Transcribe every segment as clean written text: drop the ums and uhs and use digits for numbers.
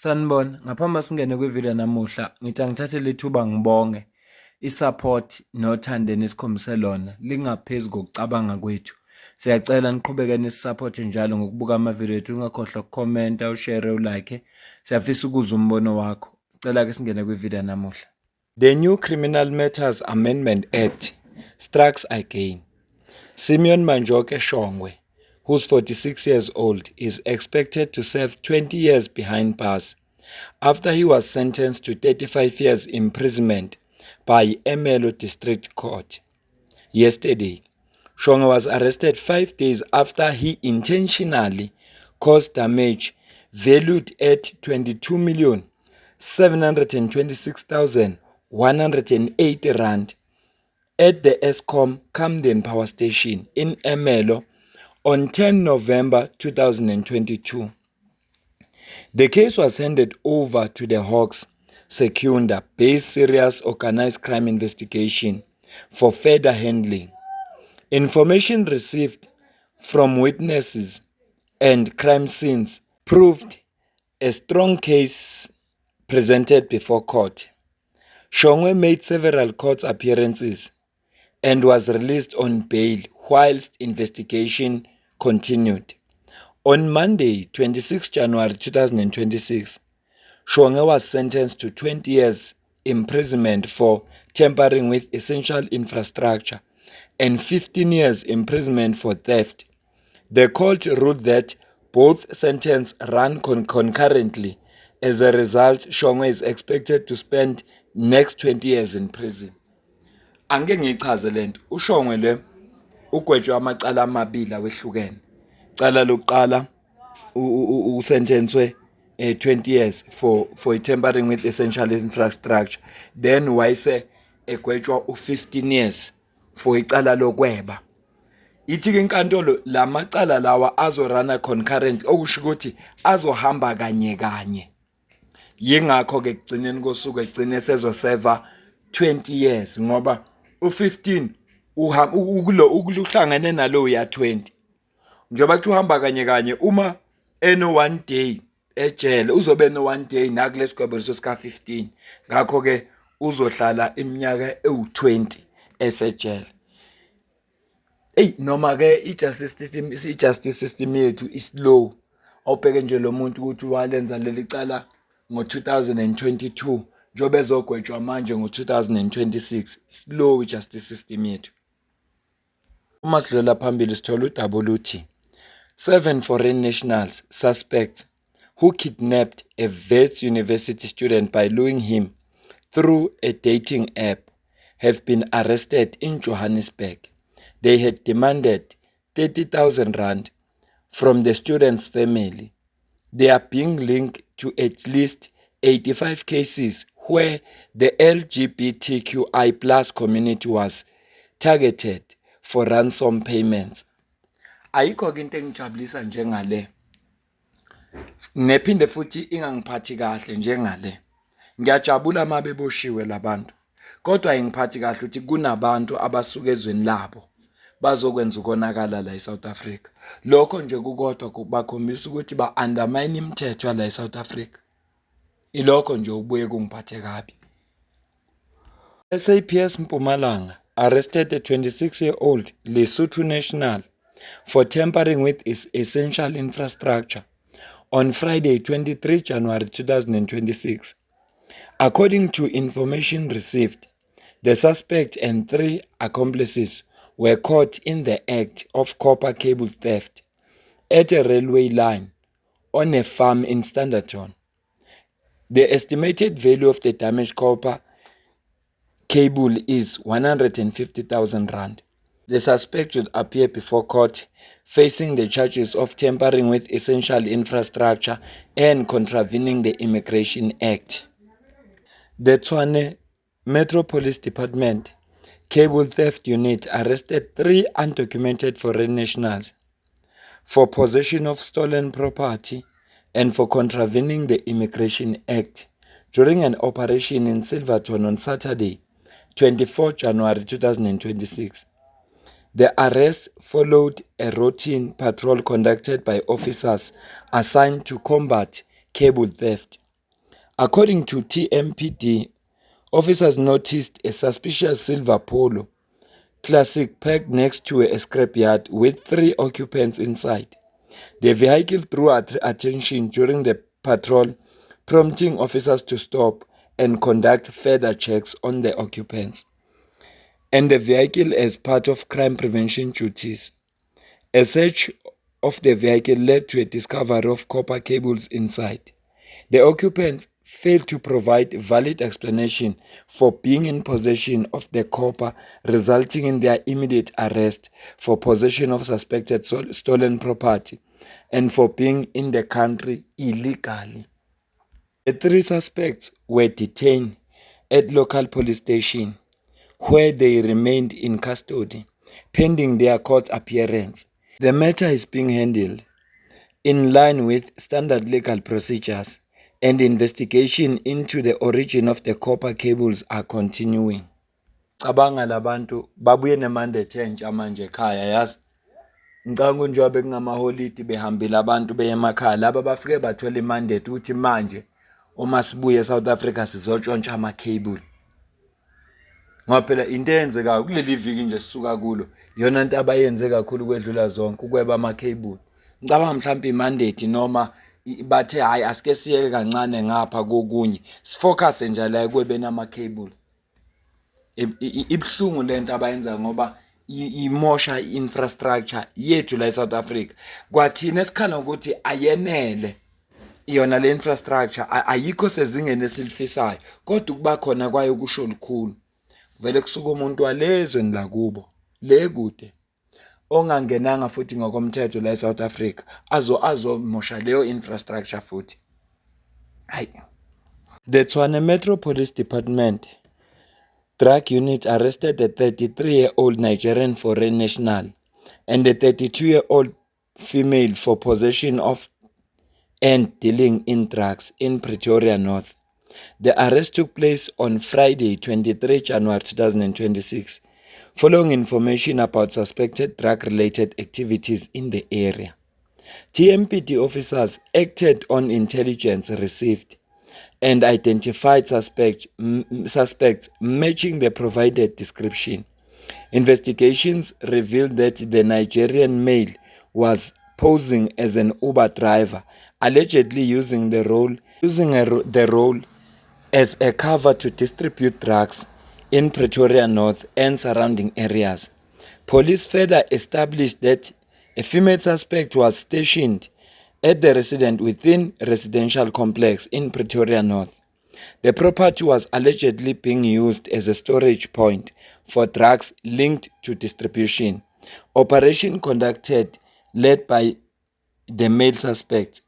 Sanibona, ngaphambi singene kwivideo namuhla, ngithi angithathe lithuba ngibonge i-support nothando nesikhombise lona lingaphezu kokucabanga kwethu. Siyacela niqhubeke nisiphote njalo ngokubuka amavideo ethu, ungakhohlwa ukukhomenta, ushare, ulike. Siyafisa ukuzwa umbono wakho. Sicela ke singene kwivideo namuhla. The new Criminal Matters Amendment Act strikes again. Simeon Manjoke Shongwe, who's 46 years old, is expected to serve 20 years behind bars after he was sentenced to 35 years imprisonment by Emelo District Court. Yesterday, Shongwe was arrested 5 days after he intentionally caused damage valued at 22,726,180 rand at the Eskom Camden Power Station in Emelo on 10 November 2022. The case was handed over to the Hawks Secunda-based Serious Organized Crime Investigation for further handling. Information received from witnesses and crime scenes proved a strong case presented before court. Shongwe made several court appearances and was released on bail whilst investigation continued. On Monday, 26 January 2026, Shongwe was sentenced to 20 years imprisonment for tampering with essential infrastructure and 15 years imprisonment for theft. The court ruled that both sentences ran concurrently. As a result, Shongwe is expected to spend next 20 years in prison. Angeke ngichaze lento. uShongwe le ugwetshwa amacala amabili awehlukene. Cala lokuqala usentencwe 20 years for tampering with essential infrastructure. Then wayese egwetshwa u15 years for icala lokweba. Ithi ke inkantolo lamacala lawa azorana concurrently, okusho ukuthi azohamba kanye kanye. Yingakho ke kugcineni kosuku egcine sezoseva 20 years ngoba u15 ukuhlangene nalo ya 20. Njengoba kuthi uhamba kanye kanye, uma eno 1 day ejele uzobe no 1 day nakulesigwebo sika 15. Ngakho ke uzohlala iminyaka ewu20 esejele. Noma ke i-justice system yethu is-slow. Awubheke nje lo muntu ukuthi walenza leli cala ngo-2022 njobe ezogwetshwa manje ngo-2026. Slow i-justice system yethu. Uma sidlula phambili sithola udaba oluthi 7 foreign nationals suspects who kidnapped a Wits University student by luring him through a dating app have been arrested in Johannesburg. They had demanded 30,000 rand from the student's family. They are being linked to at least 85 cases where the LGBTQI plus community was targeted for ransom payments. Ayikho ke into engijabulisa njengale. Nephinde futhi ingangiphathi kahle njengale. Ngiyajabula mabeboshiwe labantu. Kodwa ingiphathi kahle ukuthi kunabantu abasuka ezweni labo bazokwenza ukonakala la eSouth Africa. Lokho nje kukodwa kubakhombisa ukuthi ba-undermine imithetho la eSouth Africa. Ilokho nje ubuye kungiphathe kabi. SAPS Mpumalanga arrested a 26-year-old Lesotho national for tampering with essential infrastructure on Friday, 23 January 2026. According to information received, the suspect and 3 accomplices were caught in the act of copper cable theft at a railway line on a farm in Standerton. The estimated value of the damaged copper cable is 150,000 rand. The suspect will appear before court facing the charges of tampering with essential infrastructure and contravening the Immigration Act. The Tshwane Metro Police Department Cable Theft Unit arrested 3 undocumented foreign nationals for possession of stolen property and for contravening the Immigration Act during an operation in Silverton on Saturday, 24 January 2026. The arrest followed a routine patrol conducted by officers assigned to combat cable theft. According to TMPD, officers noticed a suspicious silver Polo Classic parked next to a scrapyard with 3 occupants inside. The vehicle drew attention during the patrol, prompting officers to stop and conduct further checks on the occupants and the vehicle as part of crime prevention duties. A search of the vehicle led to a discovery of copper cables inside. The occupants failed to provide valid explanation for being in possession of the copper, resulting in their immediate arrest for possession of suspected stolen property and for being in the country illegally. The 3 suspects were detained at local police station, where they remained in custody pending their court appearance. The matter is being handled in line with standard legal procedures, and investigation into the origin of the copper cables are continuing. Cabanga labantu babuye nemandate entsha manje ekhaya yazi. Ngicanga njengoba bekungamaholidi behambile abantu beye emakhaya laba bafike bathola imandate ukuthi manje uma sibuye eSouth Africa sizotshontsha ama-cable. Ngoba phela into eyenzekayo kuleli viki nje sisuka kulo iyona into abayenze kakhulu kwedlula zonke ukweba ama-cable. Ngicabanga mhlawumbe imandate noma bathe hayi asike siyeke kancane ngapha kokunye sifocus nje la ekwebeni ama-cable. Ibhlungu lento abayenza ngoba imosha infrastructure yethu la eSouth Africa. Kwathina esikhala ukuthi ayenele iyona le infrastructure ayikho sezingeni esilifisayo kodwa kuba khona kwayo kusho likhulu. Vele kusuka umuntu walezweni lakubo le kude ongangenanga futhi ngokomthetho la eSouth Africa azomosha leyo infrastructure futhi. Hayi. The Tshwane Metro Police Department Drug Unit arrested a 33-year-old Nigerian foreign national and a 32-year-old female for possession of and dealing in drugs in Pretoria North. The arrest took place on Friday, 23 January 2026, following information about suspected drug-related activities in the area. TMPD officers acted on intelligence received and identified suspects matching the provided description. Investigations revealed that the Nigerian male was posing as an Uber driver, allegedly using the role as a cover to distribute drugs in Pretoria North and surrounding areas. Police further established that a female suspect was stationed at the residence within residential complex in Pretoria North. The property was allegedly being used as a storage point for drugs linked to distribution. Operation conducted led by the male suspect.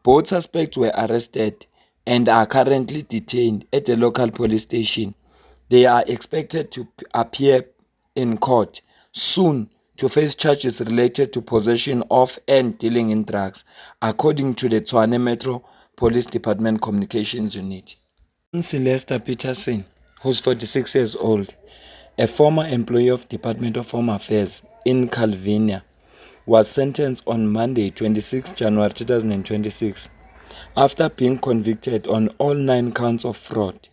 Both suspects were arrested and are currently detained at the local police station. They are expected to appear in court soon to face charges related to possession of and dealing in drugs, according to the Tshwane Metro Police Department Communications Unit. Sylvester Peterson, who's 46 years old, a former employee of Department of Home Affairs in Calvinia, was sentenced on Monday, 26 January 2026, after being convicted on all 9 counts of fraud.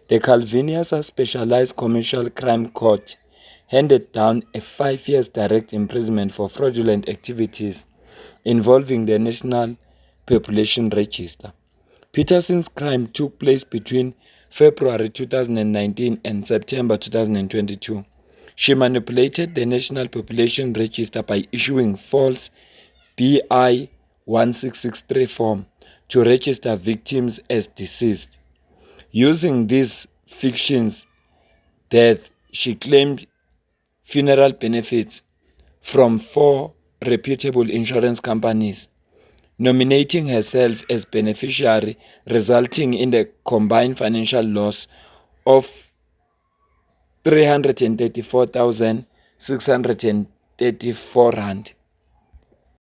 The Calvinia's Specialized Commercial Crime Court handed down a 5 years direct imprisonment for fraudulent activities involving the National Population Register. Peterson's crime took place between February 2019 and September 2022. She manipulated the National Population Register by issuing false BI 1663 form to register victims as deceased. Using these fictions death, she claimed funeral benefits from 4 reputable insurance companies, nominating herself as beneficiary, resulting in the combined financial loss of 334,634 rand.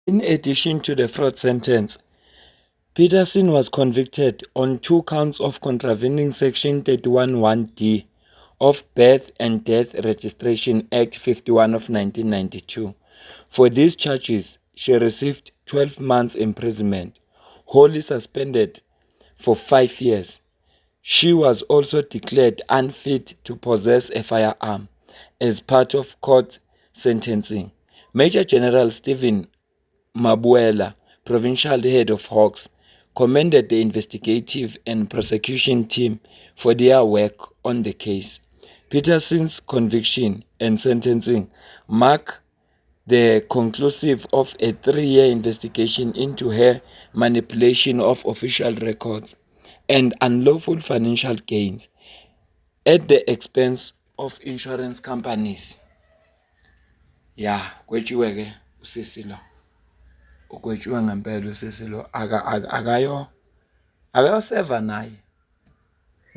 In addition to the fraud sentence, Peterson was convicted on 2 counts of contravening Section 311D of Birth and Death Registration Act 51 of 1992. For these charges, she received 12 months imprisonment, wholly suspended for 5 years, She was also declared unfit to possess a firearm as part of court sentencing. Major General Stephen Mabuela, provincial head of Hawks, commended the investigative and prosecution team for their work on the case. Peterson's conviction and sentencing mark the conclusive of a 3-year investigation into her manipulation of official records and unlawful financial gains at the expense of insurance companies. Ya, kwetshiwe ke usisi lo. Ukwetshiwe ngempela usisi lo akayoseva naye.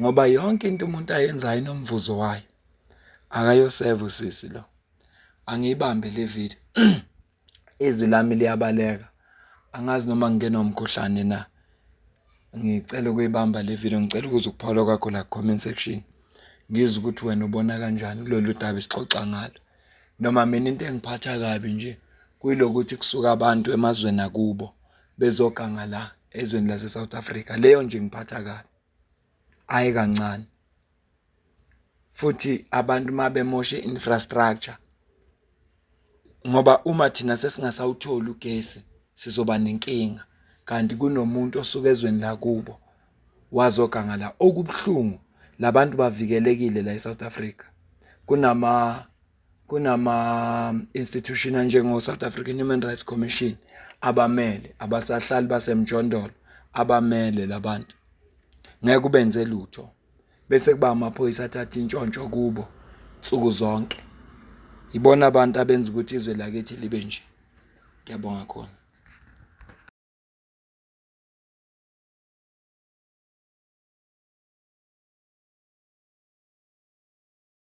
Ngoba yonke into umuntu ayenzayo inomvuzo wayo. Akayoseva usisi lo. Angiyibambe le video. Izwi lami liyabaleka. Angazi noma ngingena umkhuhlane na. Ngicela ukuyibamba le video, ngicela ukuze ukuphawula kwakho la comment section. Ngizwe ukuthi wena ubona kanjani kulolu daba esixoxa ngalo. Noma mina into engiphatha kabi nje kuyilokuthi kusuka abantu emazweni akubo bezoganga la ezweni lase South Africa. Leyo nje ngiphatha kabi. Hayi kancane. Futhi abantu mabemoshe infrastructure. Ngoba uma thina sesingasawuthola ugesi sizoba nenkinga. Kanti kunomuntu osuka ezweni la kubo wazoganga la okubhlungu. Labantu bavikelekile la eSouth Africa. Kunama institution njengo South African Human Rights Commission abamele abasahlali basemjondolo abamele labantu. Ngeke kubenze lutho. Bese kuba amaphoyisa athatha intshontsho kubo nsuku zonke. Ibona abantu abenza ukuthi izwe lakithi libe nje. Ngiyabonga khona.